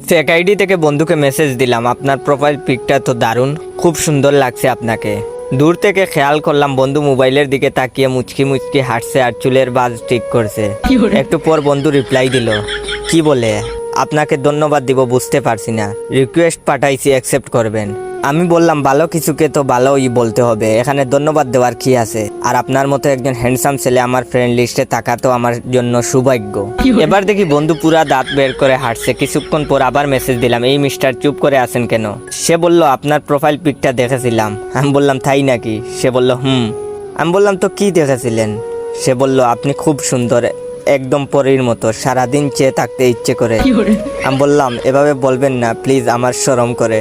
Fake ID থেকে বন্ধুকে message দিলাম, আপনার প্রোফাইল পিকটা তো দারুণ, খুব সুন্দর লাগছে আপনাকে। দূর থেকে খেয়াল করলাম বন্ধু মোবাইলের দিকে তাকিয়ে মুচকি মুচকি হাঁটছে আর চুলের বাজ ঠিক করছে। একটু পর বন্ধু রিপ্লাই দিল, কি বলে আপনাকে ধন্যবাদ দিব বুঝতে পারছি না, রিকোয়েস্ট পাঠাইছি অ্যাকসেপ্ট করবেন। আমি বললাম ভালো কিছুকে তো ভালোই বলতে হবে, এখানে ধন্যবাদ দেওয়ার কি আছে, আর আপনার মতো একজন হ্যান্ডসাম ছেলে আমার ফ্রেন্ড লিস্টে থাকা তো আমার জন্য সৌভাগ্য। এবার দেখি বন্ধু পুরা দাঁত বের করে হাঁটছে। কিছুক্ষণ পর আবার মেসেজ দিলাম, এই মিস্টার চুপ করে আছেন কেন? সে বলল আপনার প্রোফাইল পিকটা দেখেছিলাম। আমি বললাম তাই নাকি? সে বলল আমি বললাম তো কি দেখেছিলেন? সে বলল আপনি খুব সুন্দর, একদম পরীর মতো, সারাদিন চেয়ে থাকতে ইচ্ছে করে। আমি বললাম এভাবে বলবেন না প্লিজ, আমার শরম করে।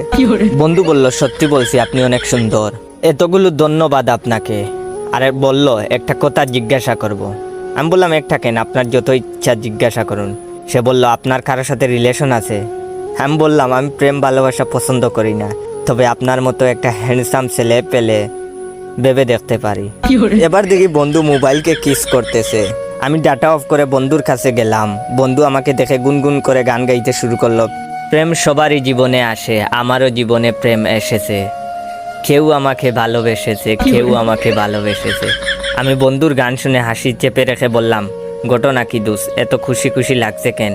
বন্ধু বলল সত্যি বলছি আপনি অনেক সুন্দর, এতগুলো ধন্যবাদ আপনাকে। আরে বলল একটা কথা জিজ্ঞাসা করব। আমি বললাম একটা কেন, আপনার যত ইচ্ছা জিজ্ঞাসা করুন। সে বলল আপনার কারোর সাথে রিলেশন আছে? আমি বললাম আমি প্রেম ভালোবাসা পছন্দ করি না, তবে আপনার মতো একটা হ্যান্ডসাম ছেলে পেলে ভেবে দেখতে পারি। এবার দেখি বন্ধু মোবাইলকে কিস করতেছে। আমি ডাটা অফ করে বন্ধুর কাছে গেলাম। বন্ধু আমাকে দেখে গুনগুন করে গান গাইতে শুরু করলো, প্রেম সবারই জীবনে আসে, আমারও জীবনে প্রেম এসেছে, কেউ আমাকে ভালোবেসেছে, কেউ আমাকে ভালোবেসেছে। আমি বন্ধুর গান শুনে হাসি চেপে রেখে বললাম, ঘটনা কি দোস্ত, এত খুশি খুশি লাগছে কেন?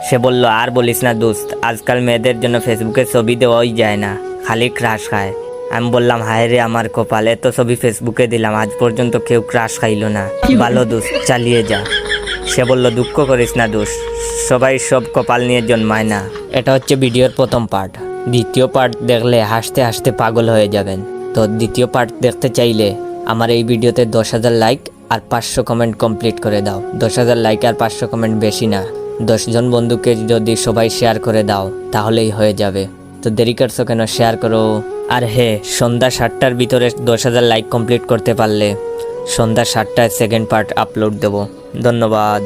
সে বলল আর বলিস না দোস্ত, আজকাল মেয়েদের জন্য ফেসবুকে ছবি দেওয়াই যায় না, খালি ক্রাশ খায়। আমি বললাম হায় রে আমার কপাল, এত ছবি ফেসবুকে দিলাম, আজ পর্যন্ত কেউ ক্রাশ খাইলো না। ভালো দোস্ত, চালিয়ে যা। সে বলল দুঃখ করিস না দোস্ত, সবাই সব কপাল নিয়ে জন্মায় না। এটা হচ্ছে ভিডিওর প্রথম পার্ট। দ্বিতীয় পার্ট দেখলে হাসতে হাসতে পাগল হয়ে যাবেন। তো দ্বিতীয় পার্ট দেখতে চাইলে আমার এই ভিডিওতে 10,000 লাইক আর 500 কমেন্ট কমপ্লিট করে দাও। 10,000 লাইক আর 500 কমেন্ট বেশি না, 10 জন বন্ধুকে যদি সবাই শেয়ার করে দাও তাহলেই হয়ে যাবে। তো দেরি করছো কেন, শেয়ার করো। আর হ্যাঁ, সন্ধ্যা 7টার ভিতরে 10,000 লাইক কমপ্লিট করতে পারলে সন্ধ্যা 7টায় সেকেন্ড পার্ট আপলোড দেবো। ধন্যবাদ।